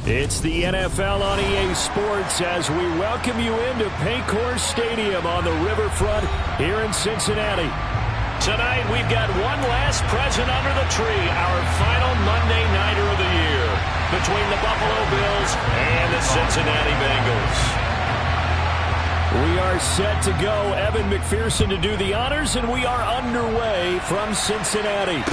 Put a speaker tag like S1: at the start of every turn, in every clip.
S1: It's the NFL on EA Sports as we welcome you into Paycor Stadium on the riverfront here in Cincinnati. Tonight we've got one last present under the tree, our final Monday nighter of the year between the Buffalo Bills and the Cincinnati Bengals. We are set to go. Evan McPherson to do the honors, and we are underway from Cincinnati.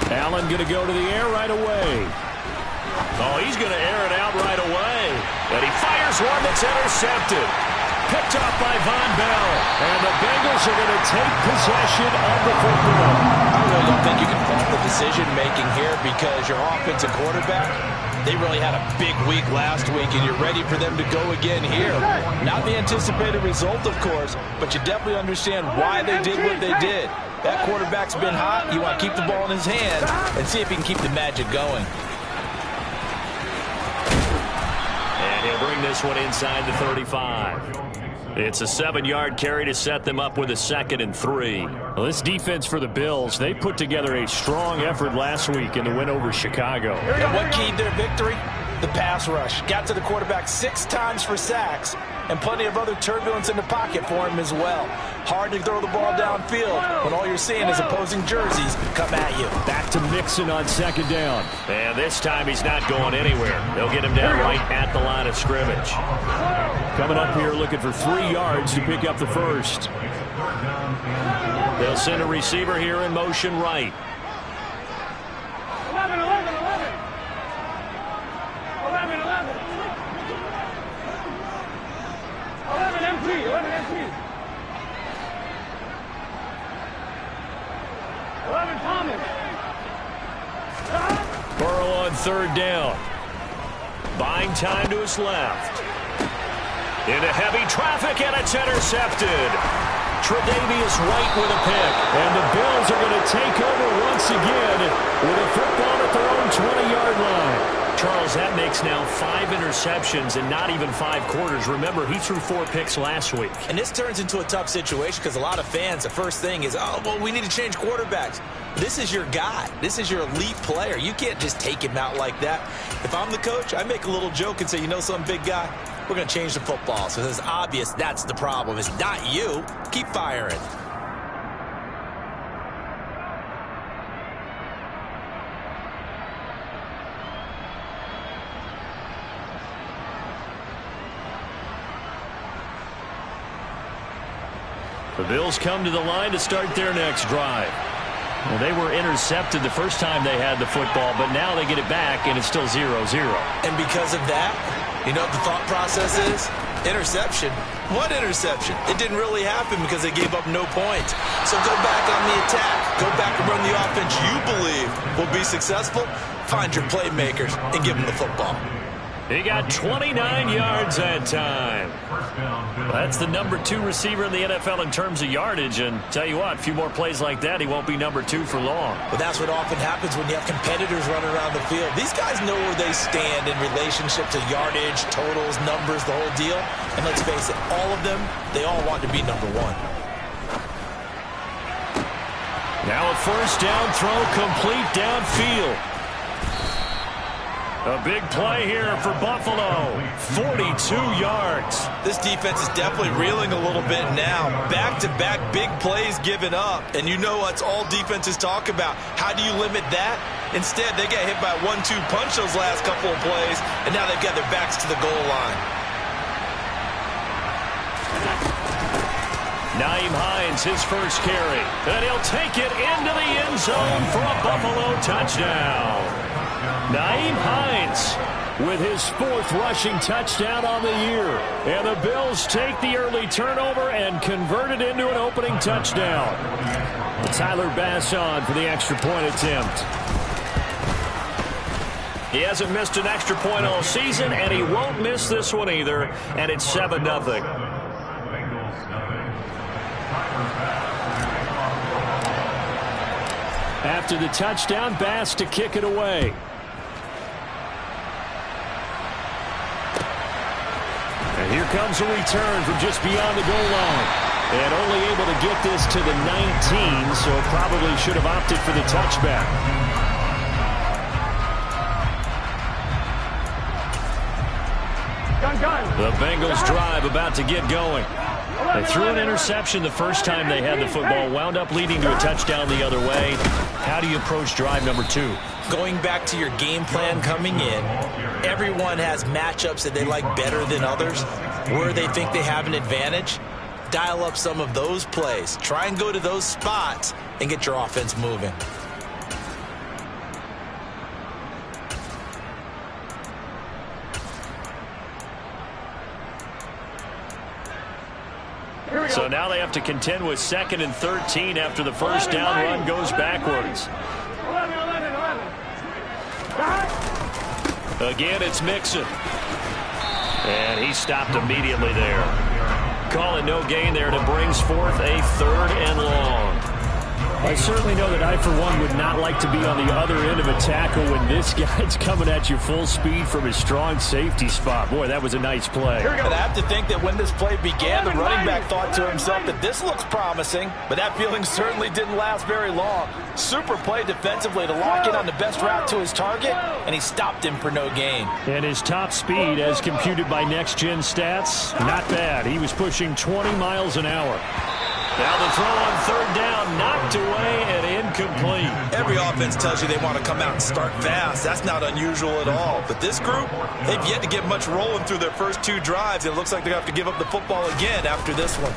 S1: Allen going to go to the air right away. Oh, he's going to air it out right away. And he fires one that's intercepted. Picked off by Von Bell. And the Bengals are going to take possession of the football.
S2: I really don't think you can fault the decision-making here because your offensive quarterback, they really had a big week last week, and you're ready for them to go again here. Not the anticipated result, of course, but you definitely understand why they did what they did. That quarterback's been hot. You want to keep the ball in his hand and see if he can keep the magic going.
S1: And he'll bring this one inside the 35. It's a 7-yard carry to set them up with a 2nd and 3. Well, this defense for the Bills, they put together a strong effort last week in the win over Chicago.
S2: And what keyed their victory? The pass rush. Got to the quarterback 6 times for sacks, and plenty of other turbulence in the pocket for him as well. Hard to throw the ball downfield when all you're seeing is opposing jerseys come at you.
S1: Back to Mixon on 2nd down. And this time he's not going anywhere. They'll get him down right at the line of scrimmage. Coming up here looking for 3 yards to pick up the first. They'll send a receiver here in motion right.
S3: 11. 11 MP. 11 MP. 11 Thomas.
S1: Burrow on 3rd down. Buying time to his left. Into heavy traffic, and it's intercepted. Tre'Davious White with a pick. And the Bills are going to take over once again with a football at their own 20-yard line. Charles, that makes now 5 interceptions and not even 5 quarters. Remember, he threw 4 picks last week.
S2: And this turns into a tough situation because a lot of fans, the first thing is, oh, well, we need to change quarterbacks. This is your guy. This is your elite player. You can't just take him out like that. If I'm the coach, I make a little joke and say, you know something, big guy? We're going to change the football. So it's obvious that's the problem. It's not you. Keep firing.
S1: The Bills come to the line to start their next drive. Well, they were intercepted the first time they had the football, but now they get it back, and it's still 0-0.
S2: And because of that, you know what the thought process is? Interception. What interception? It didn't really happen because they gave up no points. So go back on the attack. Go back and run the offense you believe will be successful. Find your playmakers and give them the football.
S1: He got 29 yards that time. That's the number 2 receiver in the NFL in terms of yardage. And tell you what, a few more plays like that, he won't be number 2 for long.
S2: But that's what often happens when you have competitors running around the field. These guys know where they stand in relationship to yardage, totals, numbers, the whole deal. And let's face it, all of them, they all want to be number 1.
S1: Now a first down throw complete downfield. A big play here for Buffalo. 42 yards.
S2: This defense is definitely reeling a little bit now. Back-to-back big plays given up. And you know what's all defenses talk about. How do you limit that? Instead, they got hit by a 1-2 punch those last couple of plays, and now they've got their backs to the goal line.
S1: Nyheim Hines, his first carry. And he'll take it into the end zone for a Buffalo touchdown. Nyheim Hines with his 4th rushing touchdown on the year. And the Bills take the early turnover and convert it into an opening touchdown. Tyler Bass on for the extra point attempt. He hasn't missed an extra point all season, and he won't miss this one either. And it's 7-0. After the touchdown, Bass to kick it away. And here comes a return from just beyond the goal line. And only able to get this to the 19, so probably should have opted for the touchback. The Bengals drive about to get going. They threw an interception the first time they had the football, wound up leading to a touchdown the other way. How do you approach drive number 2?
S2: Going back to your game plan coming in, everyone has matchups that they like better than others, where they think they have an advantage. Dial up some of those plays. Try and go to those spots and get your offense moving.
S1: So now they have to contend with 2nd and 13 after the first down run goes backwards. Again, it's Mixon. And he stopped immediately there. Call it no gain there, and it brings forth a 3rd and long. I certainly know that I, for one, would not like to be on the other end of a tackle when this guy's coming at you full speed from his strong safety spot. Boy, that was a nice play.
S2: But I have to think that when this play began, the running back thought to himself that this looks promising, but that feeling certainly didn't last very long. Super play defensively to lock in on the best route to his target, and he stopped him for no gain.
S1: And his top speed, as computed by Next Gen Stats, not bad. He was pushing 20 miles an hour. Now the throw on 3rd down, knocked away and incomplete.
S2: Every offense tells you they want to come out and start fast. That's not unusual at all. But this group, they've yet to get much rolling through their first 2 drives. It looks like they're going to have to give up the football again after this one.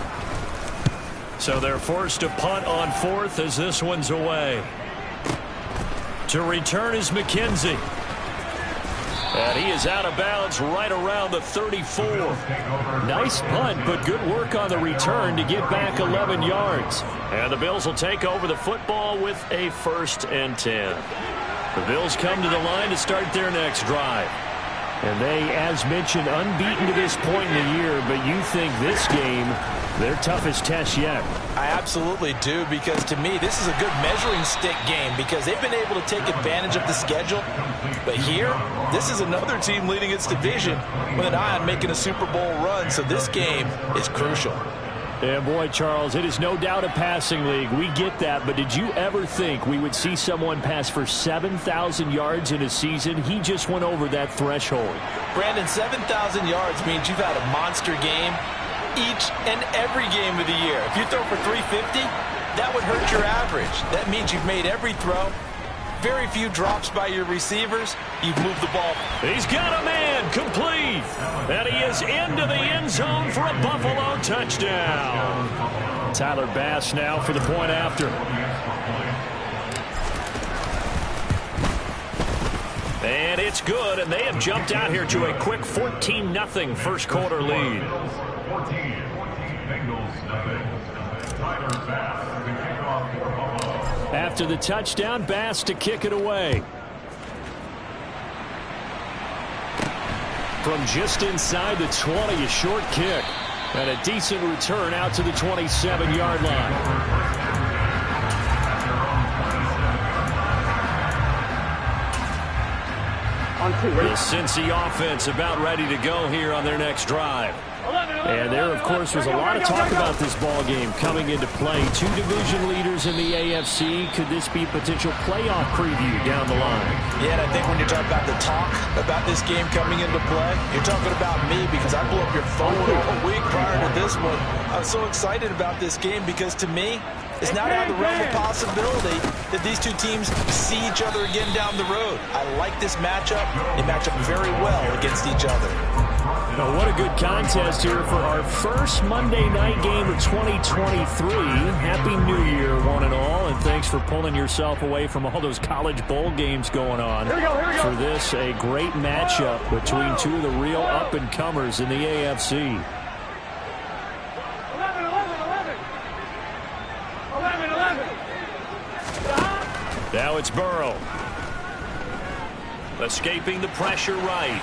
S1: So they're forced to punt on 4th as this one's away. To return is McKenzie. And he is out of bounds right around the 34. Nice punt, but good work on the return to get back 11 yards. And the Bills will take over the football with a 1st and 10. The Bills come to the line to start their next drive. And they, as mentioned, unbeaten to this point in the year, but you think this game, their toughest test yet.
S2: I absolutely do, because to me, this is a good measuring stick game because they've been able to take advantage of the schedule. But here, this is another team leading its division with an eye on making a Super Bowl run, so this game is crucial.
S1: And boy, Charles, it is no doubt a passing league. We get that, but did you ever think we would see someone pass for 7,000 yards in a season? He just went over that threshold.
S2: Brandon, 7,000 yards means you've had a monster game each and every game of the year. If you throw for 350, that would hurt your average. That means you've made every throw. Very few drops by your receivers. You've moved the ball.
S1: He's got a man complete. And he is into the end zone for a Buffalo touchdown. Tyler Bass now for the point after. And it's good, and they have jumped out here to a quick 14-0 first quarter lead. After the touchdown, Bass to kick it away. From just inside the 20, a short kick. And a decent return out to the 27-yard line. The Cinci offense about ready to go here on their next drive. And there, of course, was a lot of talk about this ball game coming into play. 2 division leaders in the AFC. Could this be a potential playoff preview down the line?
S2: Yeah, and I think when you're talking about the talk about this game coming into play, you're talking about me because I blew up your phone a week prior to this one. I was so excited about this game because, to me, it's not out of the realm of possibility that these two teams see each other again down the road. I like this matchup. They match up very well against each other.
S1: Well, what a good contest here for our first Monday night game of 2023. Happy New Year, one and all, and thanks for pulling yourself away from all those college bowl games going on.
S3: Here we go.
S1: For this, a great matchup between two of the real up-and-comers in the AFC.
S3: 11.
S1: Now it's Burrow. Escaping the pressure right.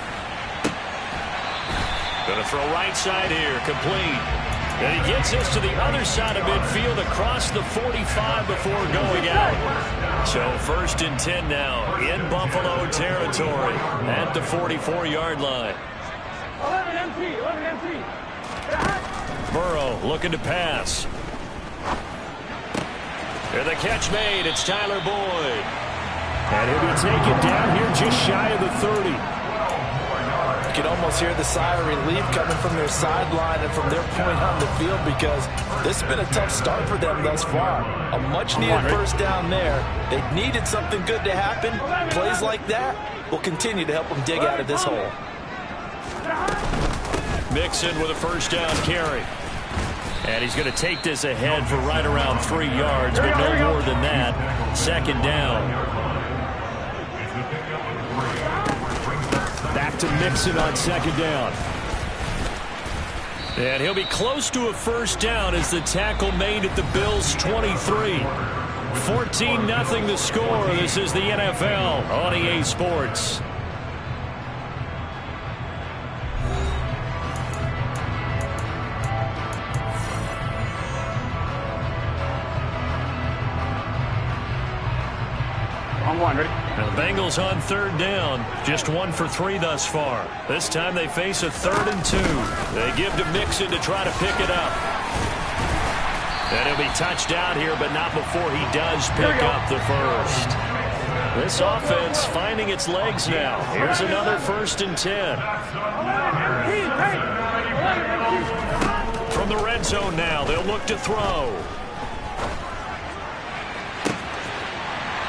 S1: Going to throw right side here, complete. And he gets this to the other side of midfield across the 45 before going out. So 1st and 10 now in Buffalo territory at the 44-yard line.
S3: 11 empty.
S1: Burrow looking to pass. And the catch made. It's Tyler Boyd. And he'll be taken down here just shy of the 30.
S2: You can almost hear the sigh of relief coming from their sideline and from their point on the field, because this has been a tough start for them thus far. A much-needed first down there. They needed something good to happen. Plays like that will continue to help them dig out of this hole.
S1: Mixon with a first down carry. And he's going to take this ahead for right around 3 yards, but no more than that. 2nd down. Back to Mixon on 2nd down. And he'll be close to a first down as the tackle made at the Bills' 23. 14-0 the score. This is the NFL on EA Sports.
S3: On one, ready?
S1: Now the Bengals on 3rd down. Just 1 for 3 thus far. This time they face a 3rd and 2. They give to Mixon to try to pick it up. And he'll be touched out here, but not before he does pick up the first. This offense finding its legs now. Here's another 1st and 10. From the red zone now, they'll look to throw.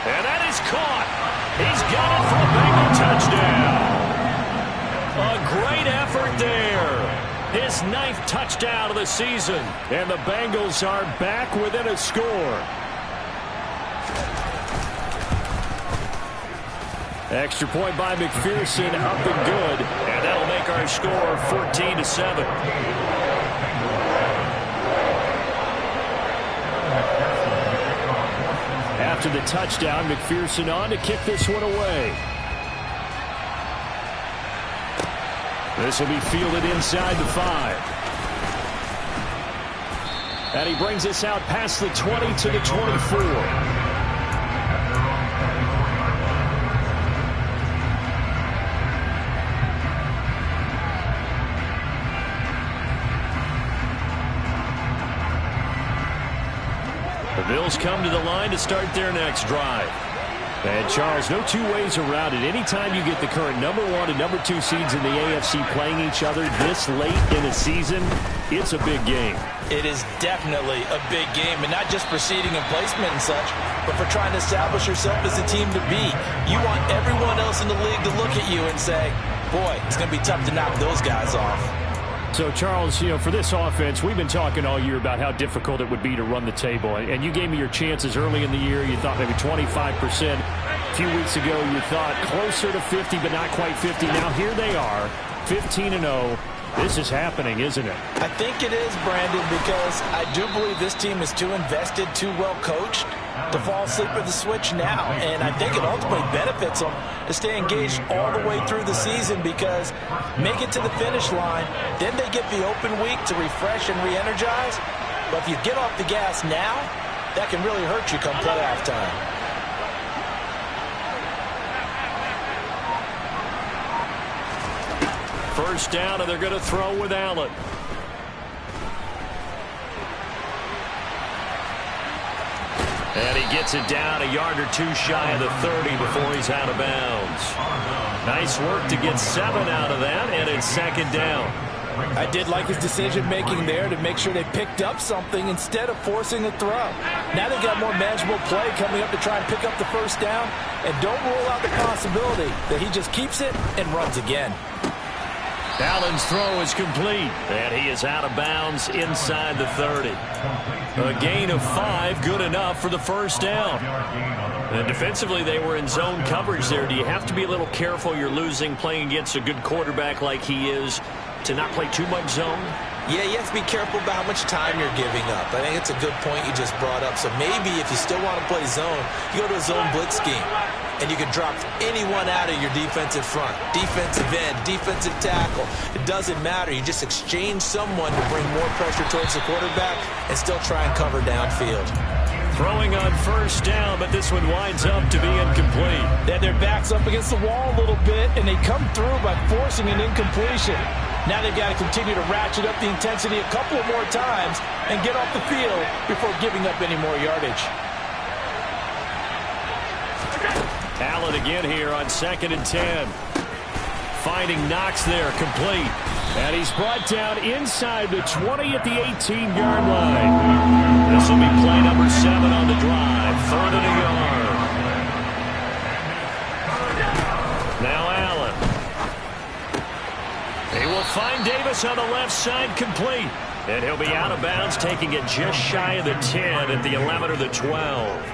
S1: And that is caught. He's got it for a Bengal touchdown. A great effort there. His 9th touchdown of the season. And the Bengals are back within a score. Extra point by McPherson, up and good. And that'll make our score 14-7. After the touchdown, McPherson on to kick this one away. This will be fielded inside the 5. And he brings us out past the 20 to the 24. The Bills come to the line to start their next drive. And, Charles, no two ways around it. Anytime you get the current number 1 and number 2 seeds in the AFC playing each other this late in a season, it's a big game.
S2: It is definitely a big game, and not just for seeding and placement and such, but for trying to establish yourself as a team to beat. You want everyone else in the league to look at you and say, boy, it's going to be tough to knock those guys off.
S1: So, Charles, for this offense, we've been talking all year about how difficult it would be to run the table. And you gave me your chances early in the year. You thought maybe 25%. A few weeks ago, you thought closer to 50, but not quite 50. Now, here they are, 15-0. This is happening, isn't it?
S2: I think it is, Brandon, because I do believe this team is too invested, too well coached to fall asleep at the switch now. And I think it ultimately benefits them to stay engaged all the way through the season, because make it to the finish line, then they get the open week to refresh and re-energize. But if you get off the gas now, that can really hurt you come playoff time.
S1: First down, and they're going to throw with Allen. And he gets it down a yard or 2 shy of the 30 before he's out of bounds. Nice work to get 7 out of that, and it's 2nd down.
S2: I did like his decision-making there to make sure they picked up something instead of forcing the throw. Now they've got more manageable play coming up to try and pick up the first down, and don't rule out the possibility that he just keeps it and runs again.
S1: Allen's throw is complete, and he is out of bounds inside the 30. A gain of 5, good enough for the first down. And defensively, they were in zone coverage there. Do you have to be a little careful you're losing playing against a good quarterback like he is to not play too much zone?
S2: Yeah, you have to be careful about how much time you're giving up. I think it's a good point you just brought up. So maybe if you still want to play zone, you go to a zone blitz scheme. And you can drop anyone out of your defensive front. Defensive end, defensive tackle. It doesn't matter. You just exchange someone to bring more pressure towards the quarterback and still try and cover downfield.
S1: Throwing on first down, but this one winds up to be incomplete.
S2: They had their backs up against the wall a little bit, and they come through by forcing an incompletion. Now they've got to continue to ratchet up the intensity a couple of more times and get off the field before giving up any more yardage.
S1: Allen again here on 2nd and 10. Finding Knox there, complete. And he's brought down inside the 20 at the 18-yard line. This will be play number 7 on the drive. 3rd and a yard. Now Allen. He will find Davis on the left side, complete. And he'll be out of bounds, taking it just shy of the 10 at the 11 or the 12.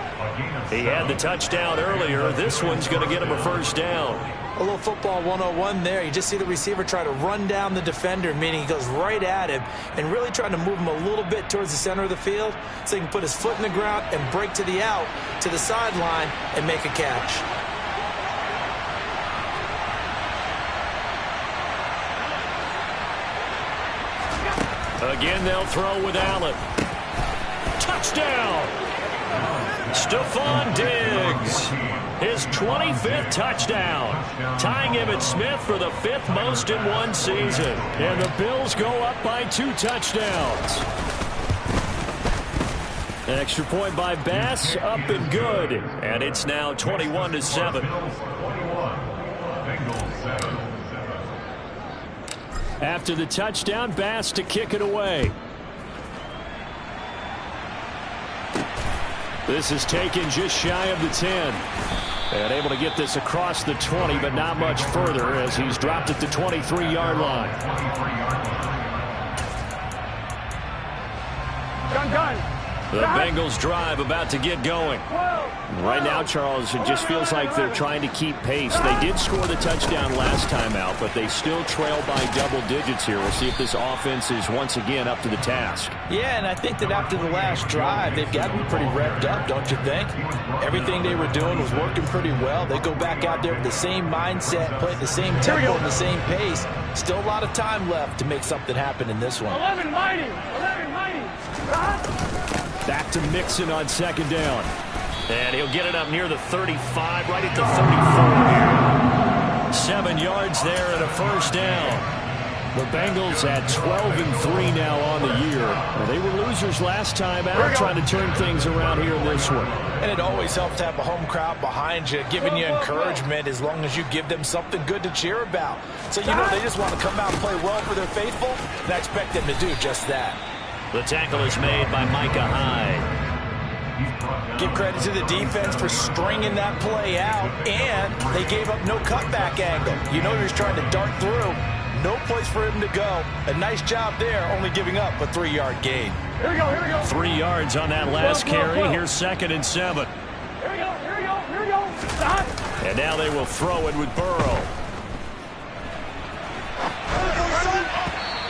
S1: He had the touchdown earlier. This one's going to get him a first down.
S2: A little football 101 there. You just see the receiver try to run down the defender, meaning he goes right at him and really trying to move him a little bit towards the center of the field so he can put his foot in the ground and break to the out, to the sideline, and make a catch.
S1: Again, they'll throw with Allen. Touchdown! Stephon Diggs, his 25th touchdown, tying him at Smith for the 5th most in one season. And the Bills go up by 2 touchdowns. An extra point by Bass, up and good. And it's now 21-7. After the touchdown, Bass to kick it away. This is taken just shy of the 10. And able to get this across the 20, but not much further as he's dropped at the 23-yard line. The Bengals drive about to get going. Right now, Charles, it just feels like they're trying to keep pace. They did score the touchdown last time out, but they still trail by double digits here. We'll see if this offense is once again up to the task.
S2: Yeah, and I think that after the last drive, they've got to be pretty revved up, don't you think? Everything they were doing was working pretty well. They go back out there with the same mindset, play at the same tempo and the same pace. Still a lot of time left to make something happen in this one.
S3: 11 mighty. 11 mighty.
S1: Back to Mixon on 2nd down. And he'll get it up near the 35, right at the 34 here. 7 yards there and a first down. The Bengals at 12-3 now on the year. Well, they were losers last time out, trying to turn things around here in this one.
S2: And it always helps to have a home crowd behind you, giving you encouragement as long as you give them something good to cheer about. So, you know, they just want to come out and play well for their faithful, and I expect them to do just that.
S1: The tackle is made by Micah Hyde.
S2: Give credit to the defense for stringing that play out, and they gave up no cutback angle. You know you're just trying to dart through. No place for him to go. A nice job there, only giving up a 3-yard gain.
S3: Here we go, here we go.
S1: 3 yards on that last carry. Here's 2nd and 7.
S3: Here we go, here we go, here we go. Stop.
S1: And now they will throw it with Burrow.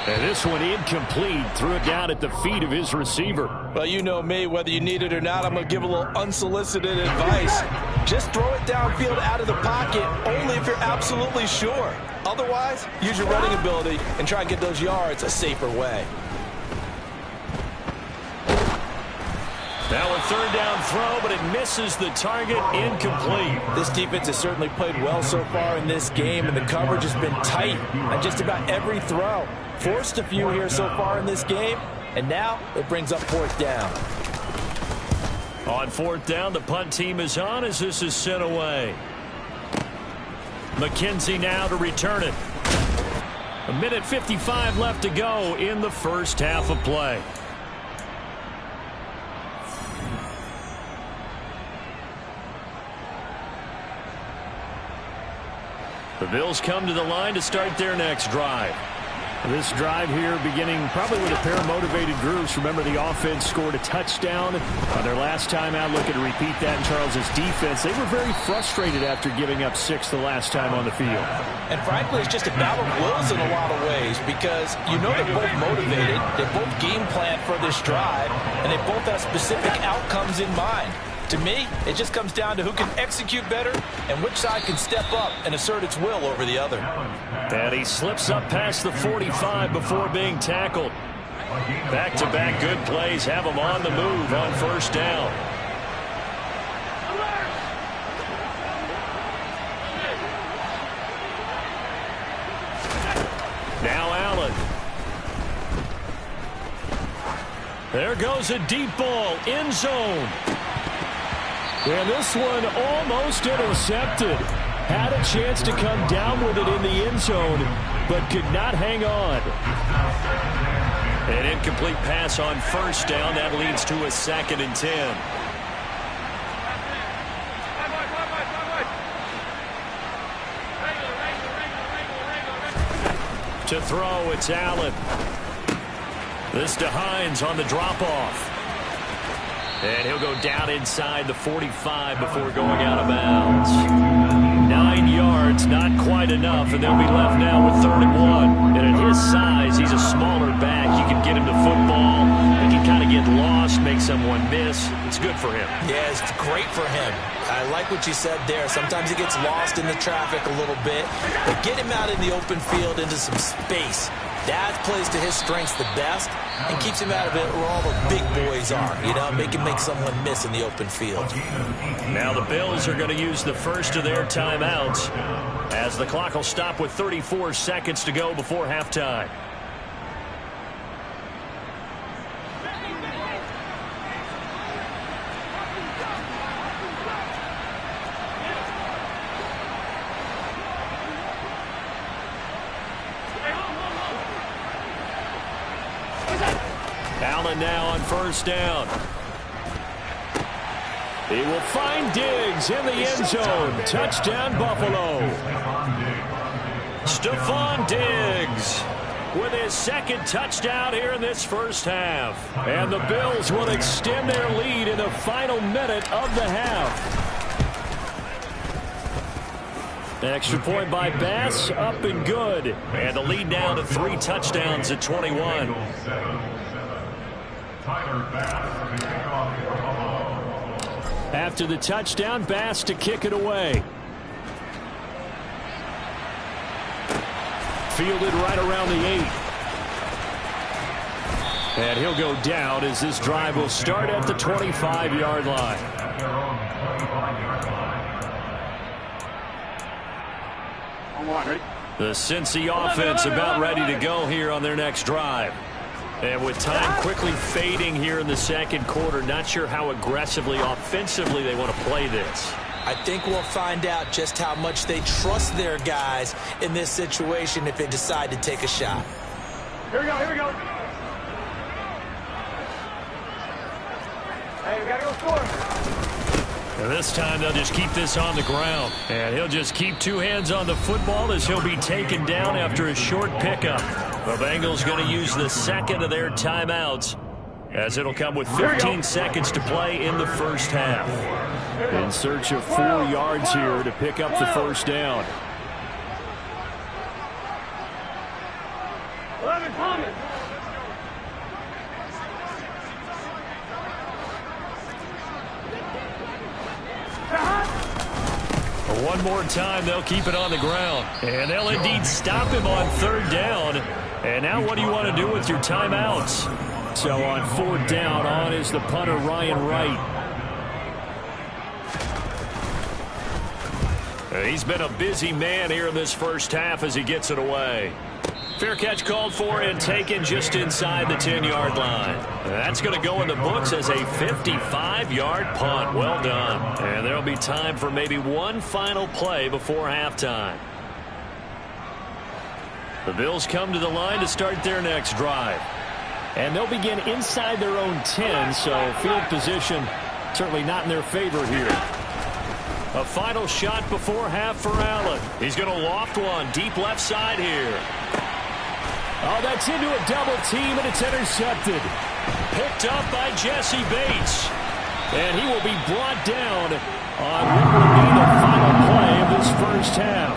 S1: And this one incomplete. Threw it down at the feet of his receiver.
S2: Well, you know me. Whether you need it or not, I'm going to give a little unsolicited advice. Just throw it downfield out of the pocket only if you're absolutely sure. Otherwise, use your running ability and try and get those yards a safer way.
S1: Now a 3rd down throw, but it misses the target. Incomplete.
S2: This defense has certainly played well so far in this game, and the coverage has been tight on just about every throw. Forced a few here so far in this game, and now it brings up 4th down.
S1: On 4th down, the punt team is on as this is sent away. McKenzie now to return it. 1:55 left to go in the first half of play. The Bills come to the line to start their next drive. This drive here beginning probably with a pair of motivated groups. Remember, the offense scored a touchdown on their last time out. Looking to repeat that in Charles's defense. They were very frustrated after giving up 6 the last time on the field.
S2: And frankly, it's just a battle of wills in a lot of ways because you know they're both motivated. They both game plan for this drive, and they both have specific outcomes in mind. To me, it just comes down to who can execute better and which side can step up and assert its will over the other.
S1: And he slips up past the 45 before being tackled. Back-to-back good plays have him on the move on first down. Now Allen. There goes a deep ball, end zone. And this one almost intercepted. Had a chance to come down with it in the end zone, but could not hang on. An incomplete pass on first down. That leads to a 2nd and 10. To throw, it's Allen. This to Hines on the drop-off. And he'll go down inside the 45 before going out of bounds. 9 yards, not quite enough, and they'll be left now with 3rd and 1. And at his size, he's a smaller back. You can get him to football. He can kind of get lost, make someone miss. It's good for him.
S2: Yeah, it's great for him. I like what you said there. Sometimes he gets lost in the traffic a little bit. But get him out in the open field into some space. That plays to his strengths the best and keeps him out of it where all the big boys are. You know, make someone miss in the open field.
S1: Now the Bills are going to use the first of their timeouts as the clock will stop with 34 seconds to go before halftime. Allen now on first down. He will find Diggs in the end zone. Touchdown, Buffalo. Stephon Diggs with his 2nd touchdown here in this first half. And the Bills will extend their lead in the final minute of the half. Extra point by Bass, up and good. And the lead now to 3 touchdowns at 21. After the touchdown, Bass to kick it away. Fielded right around the 8. And he'll go down as this drive will start at the 25-yard line. The Cinci offense about ready to go here on their next drive. And with time quickly fading here in the 2nd quarter, not sure how aggressively, offensively they want to play this.
S2: I think we'll find out just how much they trust their guys in this situation if they decide to take a shot.
S3: Here we go, here we go. Hey, we gotta go score.
S1: And this time they'll just keep this on the ground. And he'll just keep 2 hands on the football as he'll be taken down after a short pickup. The Bengals going to use the 2nd of their timeouts as it'll come with 15 seconds to play in the first half. In search of 4 yards here to pick up the first down.
S3: 11 coming.
S1: One more time, they'll keep it on the ground. And they'll indeed stop him on 3rd down. And now what do you want to do with your timeouts? So on 4th down, on is the punter, Ryan Wright. He's been a busy man here in this first half as he gets it away. Fair catch called for and taken just inside the 10-yard line. That's going to go in the books as a 55-yard punt. Well done. And there'll be time for maybe one final play before halftime. The Bills come to the line to start their next drive. And they'll begin inside their own 10, so field position certainly not in their favor here. A final shot before half for Allen. He's going to loft one deep left side here. Oh, that's into a double team, and it's intercepted. Picked up by Jesse Bates. And he will be brought down on what will be the final play of this first half.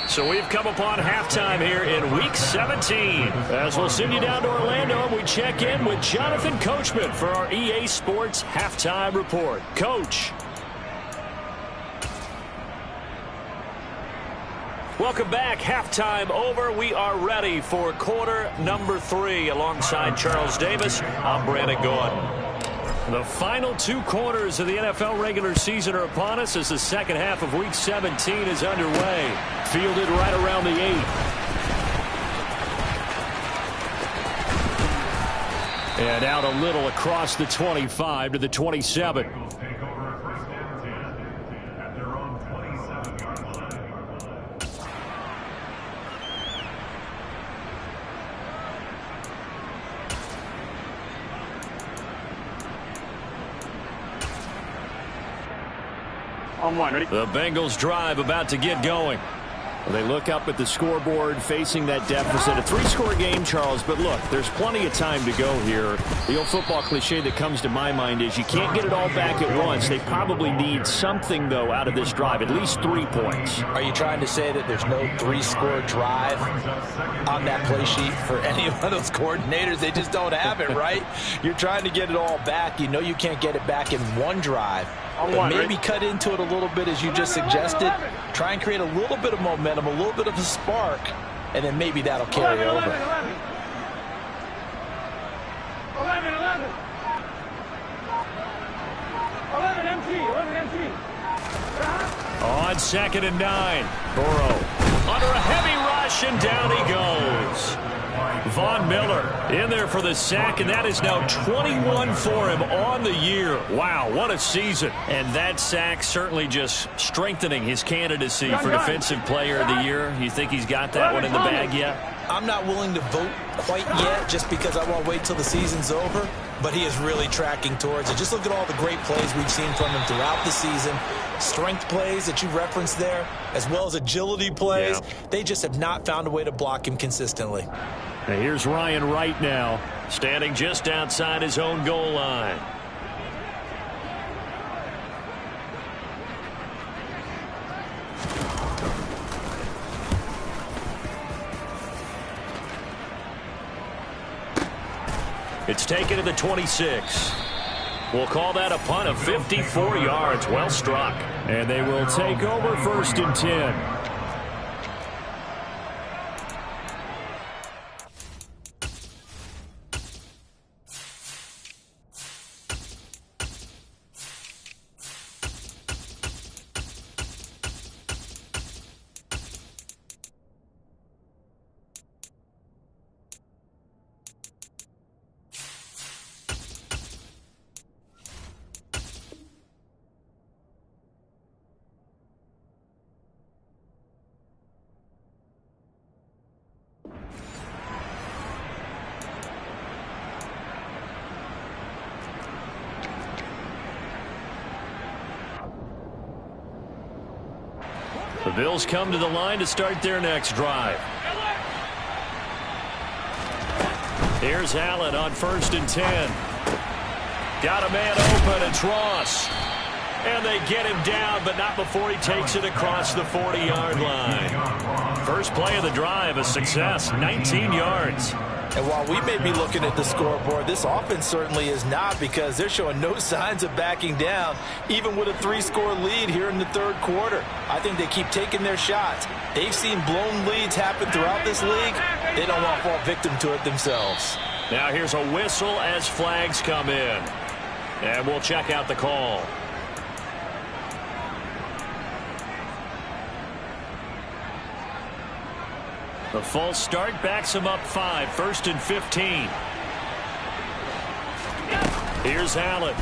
S1: So we've come upon halftime here in Week 17. As we'll send you down to Orlando, and we check in with Jonathan Coachman for our EA Sports Halftime Report. Coach. Welcome back. Halftime over. We are ready for quarter number 3. Alongside Charles Davis, I'm Brandon Gordon. The final 2 quarters of the NFL regular season are upon us as the second half of Week 17 is underway. Fielded right around the 8. And out a little across the 25 to the 27.
S3: On one, ready?
S1: The Bengals drive about to get going. They look up at the scoreboard facing that deficit. A 3-score game, Charles, but look, there's plenty of time to go here. The old football cliche that comes to my mind is you can't get it all back at once. They probably need something, though, out of this drive, at least 3 points.
S2: Are you trying to say that there's no 3-score drive on that play sheet for any of those coordinators? They just don't have it, right? You're trying to get it all back. You know you can't get it back in one drive. But maybe cut into it a little bit as you just suggested. Try and create a little bit of momentum, a little bit of a spark, and then maybe that'll carry over.
S3: 11 MT.
S1: On 2nd and 9. Burrow under a heavy rush, and down he goes. Von Miller in there for the sack, and that is now 21 for him on the year. Wow, what a season. And that sack certainly just strengthening his candidacy for Defensive Player of the Year. You think he's got that one in the bag yet?
S2: I'm not willing to vote quite yet just because I want to wait till the season's over, but he is really tracking towards it. Just look at all the great plays we've seen from him throughout the season. Strength plays that you referenced there, as well as agility plays. Yeah. They just have not found a way to block him consistently.
S1: Now here's Ryan Wright now, standing just outside his own goal line. It's taken to the 26. We'll call that a punt of 54 yards. Well struck. And they will take over 1st and 10. The Bills come to the line to start their next drive. Here's Allen on 1st and 10. Got a man open. It's Ross. And they get him down, but not before he takes it across the 40-yard line. First play of the drive, a success, 19 yards.
S2: And while we may be looking at the scoreboard, this offense certainly is not, because they're showing no signs of backing down, even with a 3-score lead here in the 3rd quarter. I think they keep taking their shots. They've seen blown leads happen throughout this league. They don't want to fall victim to it themselves.
S1: Now here's a whistle as flags come in. And we'll check out the call. The false start backs him up 5. 1st and 15. Here's Allen.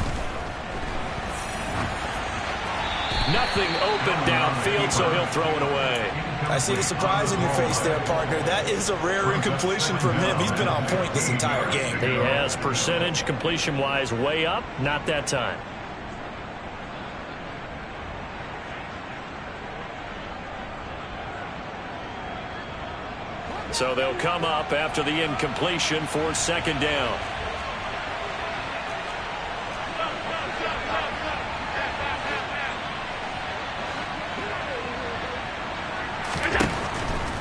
S1: Nothing open downfield, so he'll throw it away.
S2: I see the surprise in your face there, partner. That is a rare incompletion from him. He's been on point this entire game.
S1: He has percentage completion-wise way up. Not that time. So they'll come up after the incompletion for second down.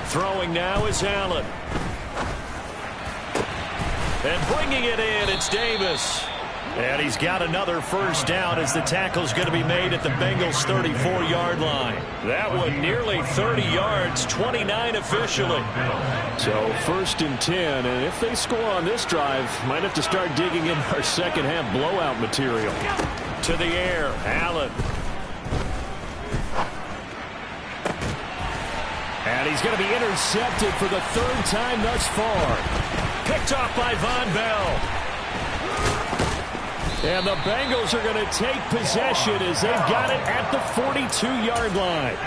S1: Throwing now is Allen. And bringing it in, it's Davis. And he's got another first down as the tackle's going to be made at the Bengals' 34-yard line. That one nearly 30 yards, 29 officially. So first and 10, and if they score on this drive, might have to start digging in our second-half blowout material. To the air, Allen. And he's going to be intercepted for the third time thus far. Picked off by Von Bell. And the Bengals are going to take possession as they've got it at the 42-yard line.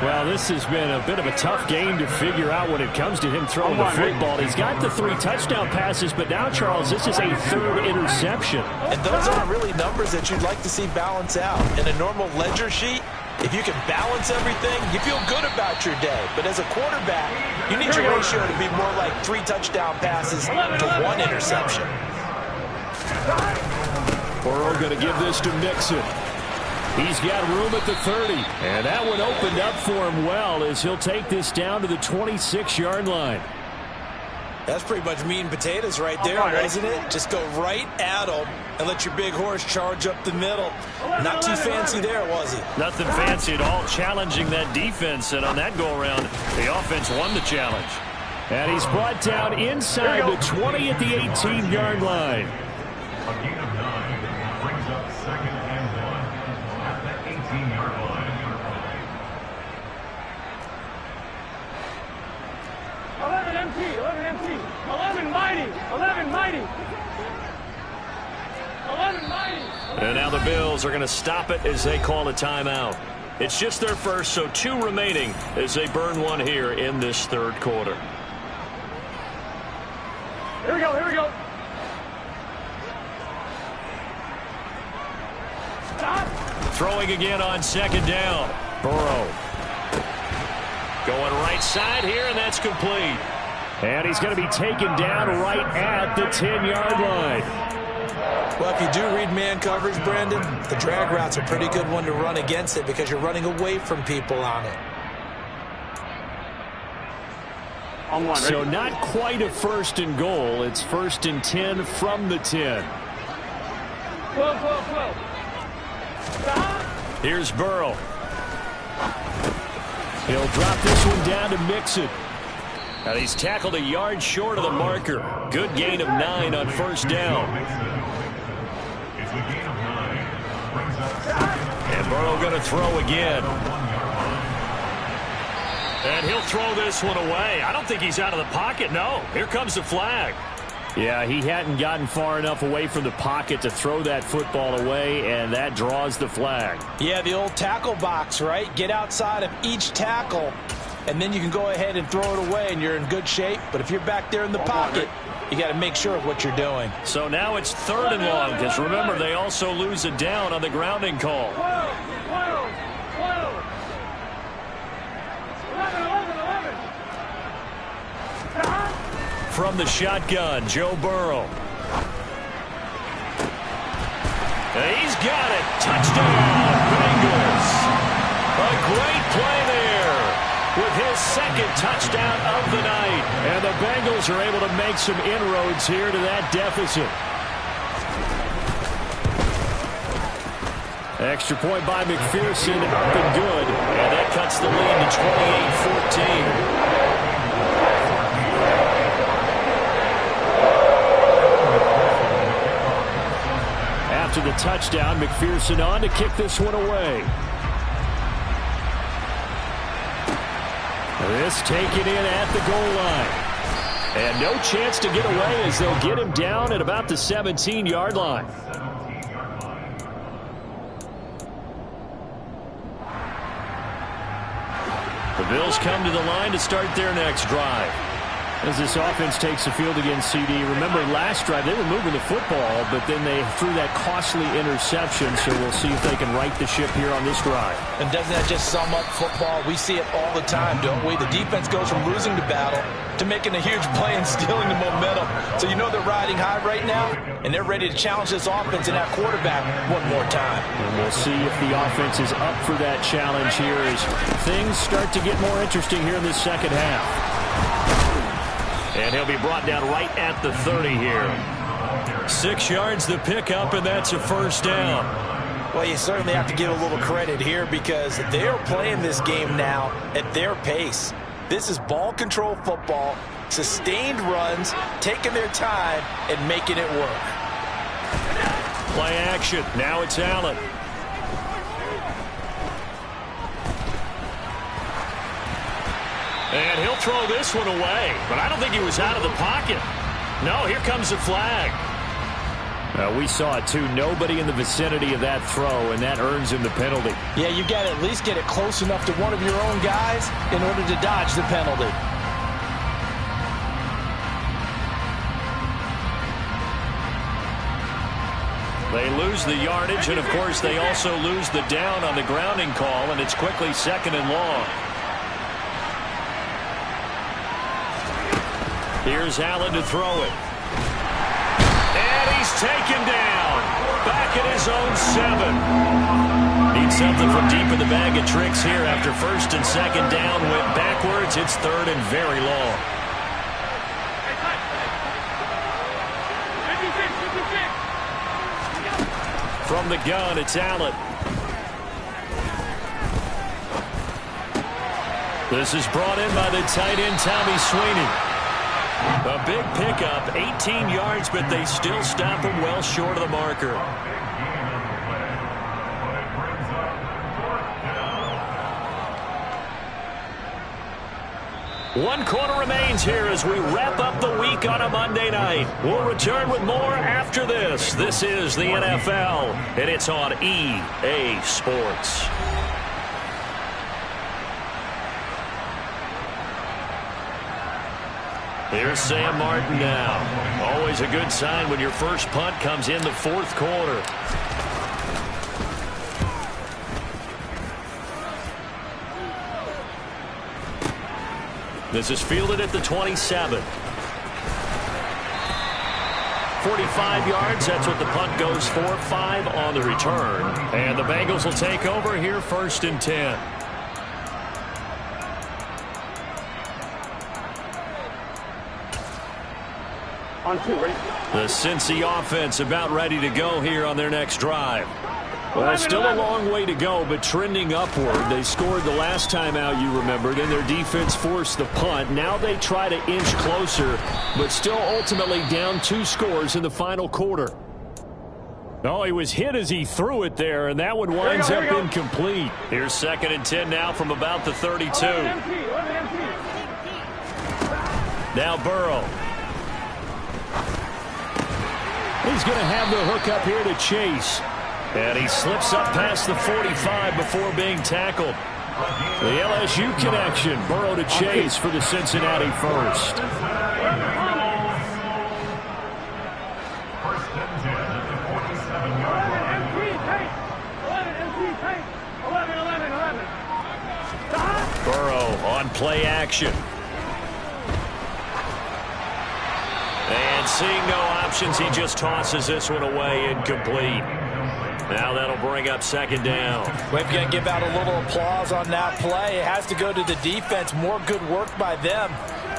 S1: Well, this has been a bit of a tough game to figure out when it comes to him throwing the football. He's got the 3 touchdown passes, but now, Charles, this is a third interception.
S2: And those aren't really numbers that you'd like to see balance out. In a normal ledger sheet, if you can balance everything, you feel good about your day. But as a quarterback, you need your ratio to be more like 3 touchdown passes to 1 interception.
S1: Burrow going to give this to Mixon. He's got room at the 30. And that one opened up for him well as he'll take this down to the 26-yard line.
S2: That's pretty much meat and potatoes right there, wasn't it? Just go right at him and let your big horse charge up the middle. Not too fancy there, was it?
S1: Nothing fancy at all, challenging that defense. And on that go-around, the offense won the challenge. And he's brought down inside the 20 at the 18-yard line.
S4: A gain of 9 brings up second and 1 at the 18-yard line.
S3: 11 empty, 11 empty, 11 mighty, 11 mighty, 11 mighty.
S1: And now the Bills are going to stop it as they call a timeout. It's just their first, so 2 remaining as they burn one here in this third quarter.
S3: Here we go, here we go. Stop.
S1: Throwing again on second down. Burrow. Going right side here, and that's complete. And he's going to be taken down right at the 10-yard line.
S2: Well, if you do read man coverage, Brandon, the drag route's a pretty good one to run against it because you're running away from people on it.
S3: On one,
S1: so not quite a first and goal. It's first and 10 from the 10.
S3: 12, 12, 12. Stop.
S1: Here's Burrow. He'll drop this one down to Mixon. And he's tackled a yard short of the marker. Good gain of 9 on first down.
S4: It's a gain of 9. Brings up
S1: And Burrow going to throw again. And he'll throw this one away. I don't think he's out of the pocket. No, here comes the flag. Yeah, he hadn't gotten far enough away from the pocket to throw that football away, and that draws the flag.
S2: Yeah, the old tackle box, right? Get outside of each tackle, and then you can go ahead and throw it away, and you're in good shape. But if you're back there in the pocket, you got to make sure of what you're doing.
S1: So now it's 3rd and long, because remember, they also lose a down on the grounding call.
S3: 12, 12, 12. 11, 11, 11. Stop.
S1: From the shotgun, Joe Burrow. And he's got it. Touchdown, Bengals. A great play there with his second touchdown of the night. And the Bengals are able to make some inroads here to that deficit. Extra point by McPherson, up and good. And that cuts the lead to 28-14. After the touchdown, McPherson on to kick this one away. This taken in at the goal line. And no chance to get away as they'll get him down at about the 17-yard line. The Bills come to the line to start their next drive. As this offense takes the field against CD, remember last drive they were moving the football, but then they threw that costly interception, so we'll see if they can right the ship here on this drive.
S2: And doesn't that just sum up football? We see it all the time, don't we? The defense goes from losing the battle to making a huge play and stealing the momentum. So you know they're riding high right now, and they're ready to challenge this offense and that quarterback one more time.
S1: And we'll see if the offense is up for that challenge here as things start to get more interesting here in this second half. And he'll be brought down right at the 30 here. 6 yards the pickup, and that's a first down.
S2: Well, you certainly have to give a little credit here because they are playing this game now at their pace. This is ball control football, sustained runs, taking their time, and making it work.
S1: Play action. Now it's Allen. And he'll throw this one away, but I don't think he was out of the pocket. No, here comes the flag. We saw it, too. Nobody in the vicinity of that throw, and that earns him the penalty.
S2: Yeah, you got to at least get it close enough to one of your own guys in order to dodge the penalty.
S1: They lose the yardage, and, of course, they also lose the down on the grounding call, and it's quickly 2nd and long. Here's Allen to throw it. And he's taken down. Back at his own 7. Needs something from deep in the bag of tricks here after 1st and 2nd down. Went backwards. It's 3rd and very long. From the gun, it's Allen. This is brought in by the tight end, Tommy Sweeney. A big pickup, 18 yards, but they still stop him well short of the marker. One quarter remains here as we wrap up the week on a Monday night. We'll return with more after this. This is the NFL, and it's on EA Sports. Here's Sam Martin now. Always a good sign when your first punt comes in the 4th quarter. This is fielded at the 27. 45 yards, that's what the punt goes for. 5 on the return. And the Bengals will take over here 1st and 10.
S3: On 2, ready?
S1: The Cinci offense about ready to go here on their next drive. Well, still a long way to go, but trending upward. They scored the last time out, you remember. Then their defense forced the punt. Now they try to inch closer, but still ultimately down 2 scores in the final quarter. Oh, he was hit as he threw it there, and that one winds up incomplete. Here's 2nd and 10 now from about the 32. Now Burrow. He's going to have the hook up here to Chase. And he slips up past the 45 before being tackled. The LSU connection. Burrow to Chase for the Cincinnati first. Burrow on play action. And seeing no options, he just tosses this one away, incomplete. Now that'll bring up 2nd down.
S2: We've got to give out a little applause on that play. It has to go to the defense. More good work by them.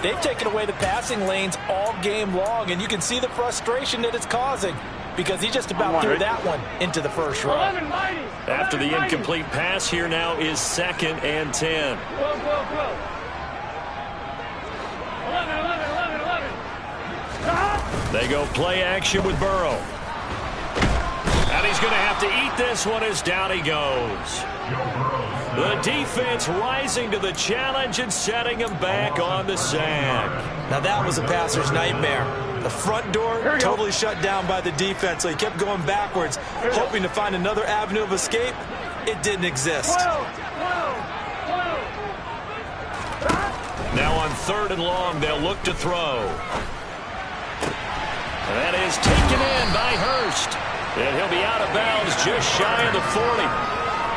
S2: They've taken away the passing lanes all game long, and you can see the frustration that it's causing because he just about threw that one into the first row.
S1: After the incomplete pass, here now is 2nd and 10. They go play action with Burrow. And he's going to have to eat this one as down he goes. The defense rising to the challenge and setting him back on the sack.
S2: Now that was a passer's nightmare. The front door totally shut down by the defense, so he kept going backwards, hoping to find another avenue of escape. It didn't exist.
S1: Now on 3rd and long. They'll look to throw. That is taken in by Hurst. And he'll be out of bounds just shy of the 40.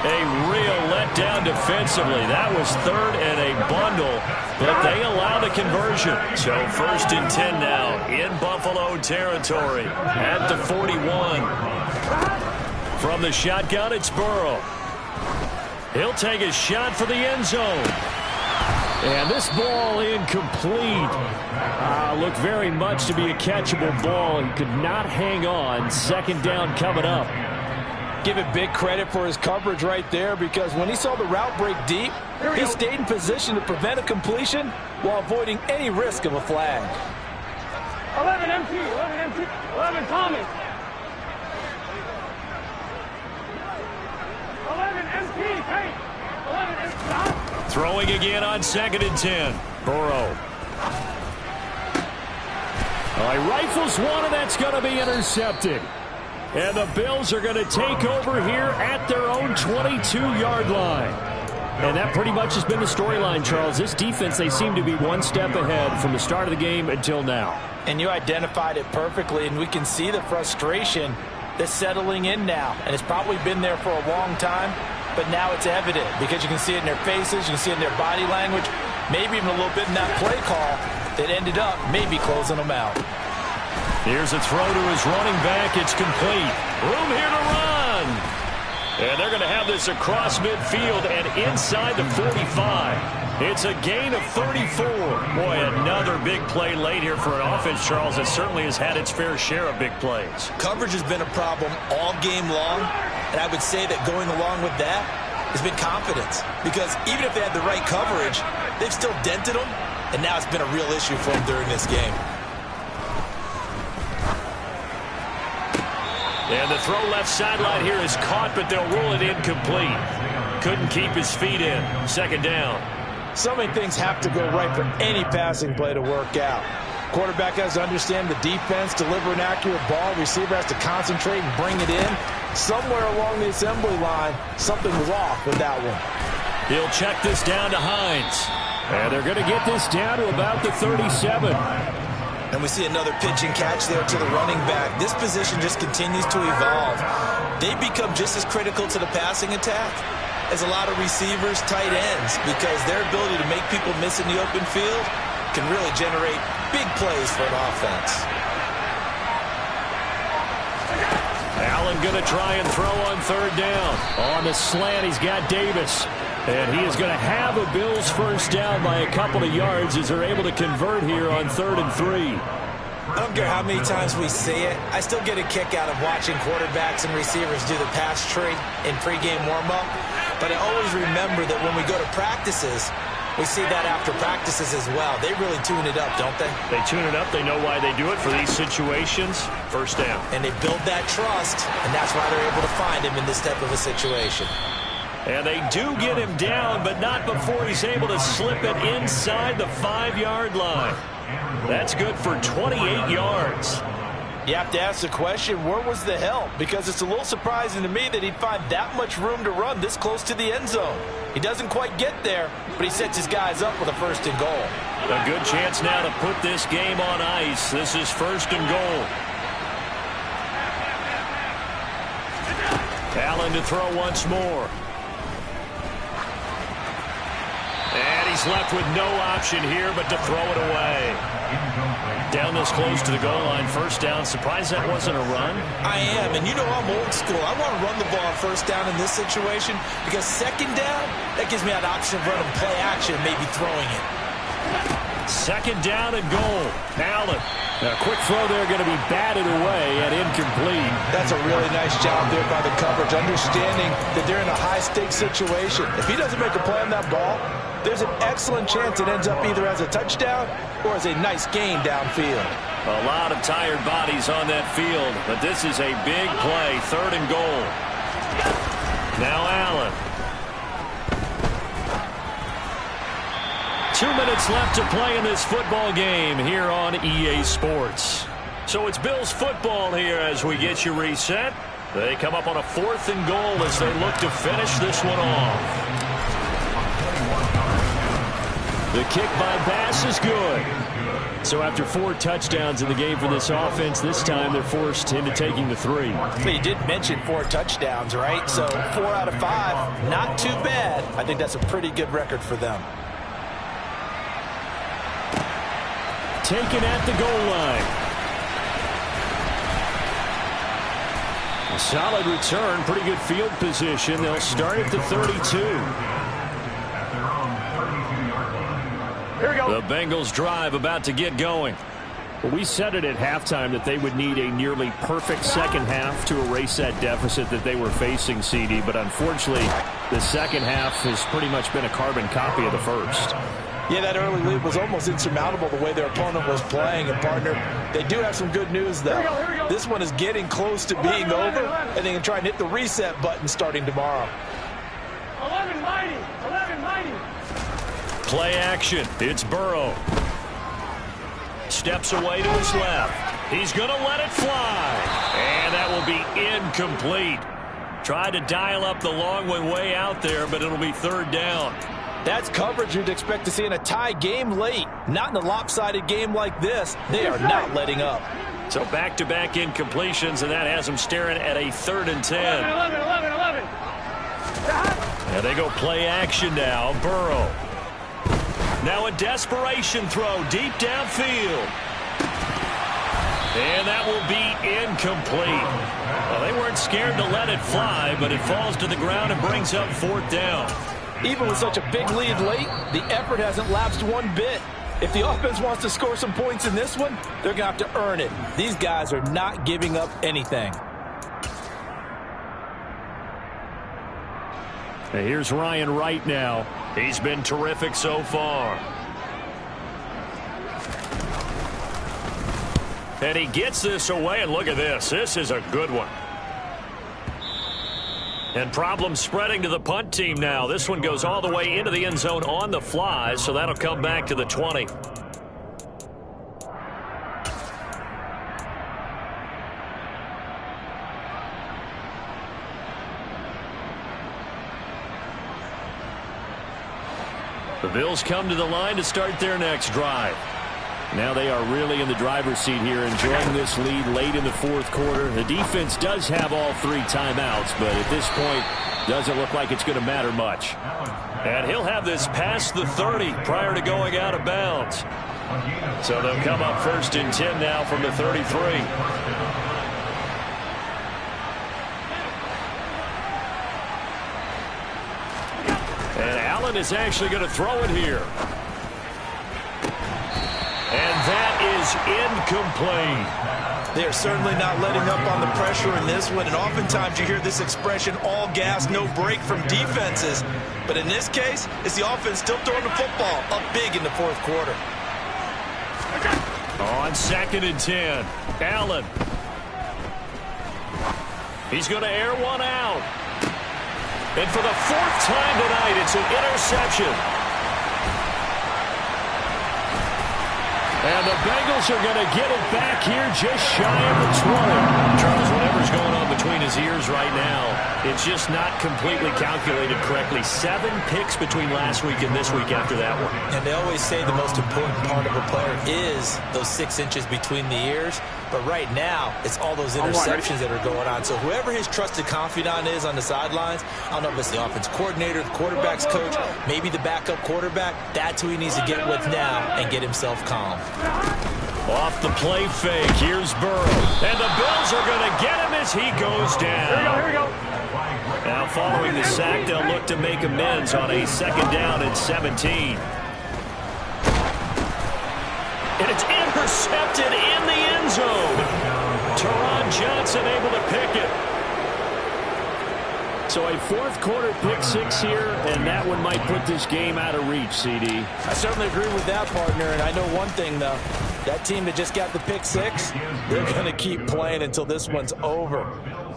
S1: A real letdown defensively. That was 3rd and a bundle, but they allow the conversion. So 1st and 10 now in Buffalo territory at the 41. From the shotgun, it's Burrow. He'll take a shot for the end zone. And this ball incomplete. Looked very much to be a catchable ball. He could not hang on. 2nd down coming up.
S2: Give it big credit for his coverage right there, because when he saw the route break deep, he stayed in position to prevent a completion while avoiding any risk of a flag.
S3: 11 empty, 11 empty, 11 Tommy. 11 empty, hey, 11 empty.
S1: Throwing again on 2nd and 10. Burrow. He rifles one, and that's going to be intercepted. And the Bills are going to take over here at their own 22-yard line. And that pretty much has been the storyline, Charles. This defense, they seem to be one step ahead from the start of the game until now.
S2: And you identified it perfectly, and we can see the frustration that's settling in now. And it's probably been there for a long time, but now it's evident because you can see it in their faces, you can see it in their body language, maybe even a little bit in that play call that ended up maybe closing them out.
S1: Here's a throw to his running back. It's complete. Room here to run. And they're going to have this across midfield and inside the 45. It's a gain of 34. Boy, another big play late here for an offense, Charles, that certainly has had its fair share of big plays.
S2: Coverage has been a problem all game long, and I would say that going along with that has been confidence. Because even if they had the right coverage, they've still dented them, and now it's been a real issue for them during this game.
S1: And the throw left sideline here is caught, but they'll rule it incomplete. Couldn't keep his feet in. 2nd down.
S2: So many things have to go right for any passing play to work out. Quarterback has to understand the defense, deliver an accurate ball. Receiver has to concentrate and bring it in. Somewhere along the assembly line, something was off with that one.
S1: He'll check this down to Hines. And they're going to get this down to about the 37.
S2: And we see another pitch and catch there to the running back. This position just continues to evolve. They become just as critical to the passing attack as a lot of receivers, tight ends, because their ability to make people miss in the open field can really generate big plays for an offense.
S1: Allen going to try and throw on 3rd down. On the slant, he's got Davis. And he is going to have a Bills 1st down by a couple of yards as they're able to convert here on 3rd and 3.
S2: I don't care how many times we see it. I still get a kick out of watching quarterbacks and receivers do the pass tree in pregame warm-up. But I always remember that when we go to practices, we see that after practices as well. They really tune it up, don't they?
S1: They tune it up. They know why they do it for these situations. 1st down.
S2: And they build that trust, and that's why they're able to find him in this type of a situation.
S1: And they do get him down, but not before he's able to slip it inside the 5-yard line. That's good for 28 yards.
S2: You have to ask the question, where was the help? Because it's a little surprising to me that he'd find that much room to run this close to the end zone. He doesn't quite get there, but he sets his guys up with a 1st and goal.
S1: A good chance now to put this game on ice. This is 1st and goal. Allen to throw once more. And he's left with no option here but to throw it away. Down this close to the goal line, 1st down. Surprised that wasn't a run?
S2: I am, and you know I'm old school. I want to run the ball on 1st down in this situation because 2nd down, that gives me an option of running play action, maybe throwing it.
S1: 2nd down and goal. Allen. A quick throw there going to be batted away and incomplete.
S2: That's a really nice job there by the coverage, understanding that they're in a high-stakes situation. If he doesn't make a play on that ball, there's an excellent chance it ends up either as a touchdown or as a nice gain downfield.
S1: A lot of tired bodies on that field, but this is a big play. 3rd and goal. Now Allen. 2 minutes left to play in this football game here on EA Sports. So it's Bills football here as we get you reset. They come up on a 4th and goal as they look to finish this one off. The kick by Bass is good. So after 4 touchdowns in the game for this offense, this time they're forced into taking the 3.
S2: But you did mention 4 touchdowns, right? So 4 out of 5, not too bad. I think that's a pretty good record for them.
S1: Taken at the goal line. A solid return, pretty good field position. They'll start at the 32.
S3: Here we go.
S1: The Bengals drive about to get going. Well, we said it at halftime that they would need a nearly perfect second half to erase that deficit that they were facing, CD. But unfortunately, the second half has pretty much been a carbon copy of the first.
S2: Yeah, that early lead was almost insurmountable the way their opponent was playing. And, partner, they do have some good news, though.
S3: Here we go.
S2: This one is getting close to being over, and they can try and hit the reset button starting tomorrow.
S3: 11 mighty. 11 mighty.
S1: Play action. It's Burrow. Steps away to his left. He's going to let it fly. And that will be incomplete. Tried to dial up the long one way out there, but it'll be 3rd down.
S2: That's coverage you'd expect to see in a tie game late. Not in a lopsided game like this. They are not letting up.
S1: So back-to-back incompletions, and that has them staring at a 3rd and 10.
S3: 11.
S1: And they go play action now. Burrow. Now a desperation throw deep downfield. And that will be incomplete. Well, they weren't scared to let it fly, but it falls to the ground and brings up 4th down.
S2: Even with such a big lead late, the effort hasn't lapsed one bit. If the offense wants to score some points in this one, they're going to have to earn it. These guys are not giving up anything.
S1: Now here's Ryan Wright now. He's been terrific so far. And he gets this away, and look at this. This is a good one. And problems spreading to the punt team now. This one goes all the way into the end zone on the fly, so that'll come back to the 20. The Bills come to the line to start their next drive. Now they are really in the driver's seat here, enjoying this lead late in the 4th quarter. The defense does have all 3 timeouts, but at this point, doesn't look like it's going to matter much. And he'll have this past the 30 prior to going out of bounds. So they'll come up 1st and 10 now from the 33. And Allen is actually going to throw it here. And that is incomplete.
S2: They are certainly not letting up on the pressure in this one, and oftentimes you hear this expression, all gas, no break from defenses. But in this case, it's the offense still throwing the football up big in the 4th quarter.
S1: On 2nd and 10, Allen. He's going to air one out. And for the 4th time tonight, it's an interception. And the Bengals are going to get it back here just shy of the 20. Charles, whatever's going on between his ears right now, it's just not completely calculated correctly. 7 picks between last week and this week after that one.
S2: And they always say the most important part of a player is those 6 inches between the ears. But right now, it's all those interceptions that are going on. So whoever his trusted confidant is on the sidelines, I don't know if it's the offense coordinator, the quarterback's coach, maybe the backup quarterback, that's who he needs to get with now and get himself calm.
S1: Off the play fake, here's Burrow. And the Bills are going to get him as he goes down.
S3: Here we go.
S1: Now following the sack, they'll look to make amends on a 2nd down and 17. And it's intercepted in the end zone. Teron Johnson able to pick it. So a 4th quarter pick 6 here, and that one might put this game out of reach, CD.
S2: I certainly agree with that, partner, and I know one thing, though. That team that just got the pick 6, they're going to keep playing until this one's over.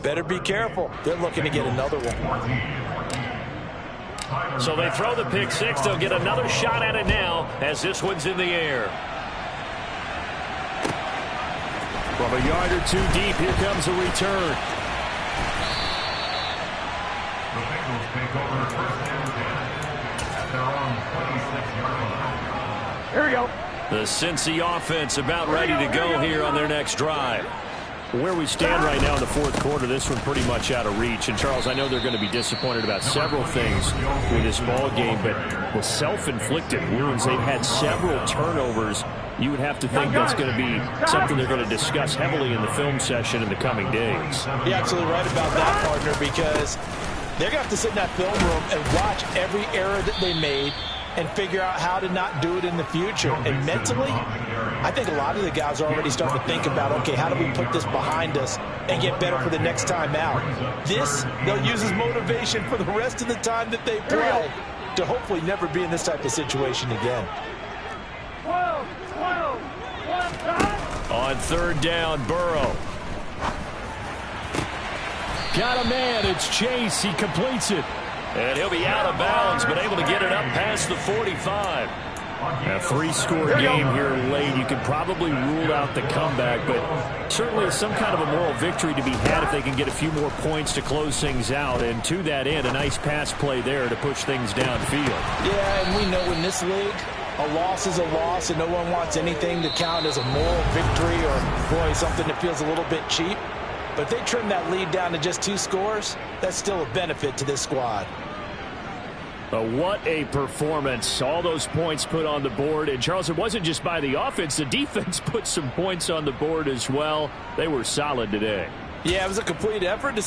S2: Better be careful. They're looking to get another one.
S1: So they throw the pick 6. They'll get another shot at it now as this one's in the air. From a yard or 2 deep, here comes a return.
S4: The Bengals take over 1st and 10 at their own 26-yard line.
S3: Here we go.
S1: The Cinci offense about ready to go here on their next drive. Where we stand right now in the fourth quarter, this one pretty much out of reach. And, Charles, I know they're going to be disappointed about several things with this ball game, but the self-inflicted wounds, they've had several turnovers. You would have to think that's going to be something they're going to discuss heavily in the film session in the coming days.
S2: You're absolutely right about that, partner, because they're going to have to sit in that film room and watch every error that they made and figure out how to not do it in the future. And mentally, I think a lot of the guys are already starting to think about, okay, how do we put this behind us and get better for the next time out? This, they'll use as motivation for the rest of the time that they play to hopefully never be in this type of situation again.
S3: 12, 12, 1,
S1: On third down, Burrow. Got a man. It's Chase. He completes it. And he'll be out of bounds, but able to get it up past the 45. A three-score game here late. You could probably rule out the comeback, but certainly some kind of a moral victory to be had if they can get a few more points to close things out. And to that end, a nice pass play there to push things downfield.
S2: Yeah, and we know in this league, a loss is a loss, and no one wants anything to count as a moral victory or, boy, something that feels a little bit cheap. But if they trim that lead down to just 2 scores, that's still a benefit to this squad.
S1: But what a performance. All those points put on the board. And, Charles, it wasn't just by the offense. The defense put some points on the board as well. They were solid today.
S2: Yeah, it was a complete effort to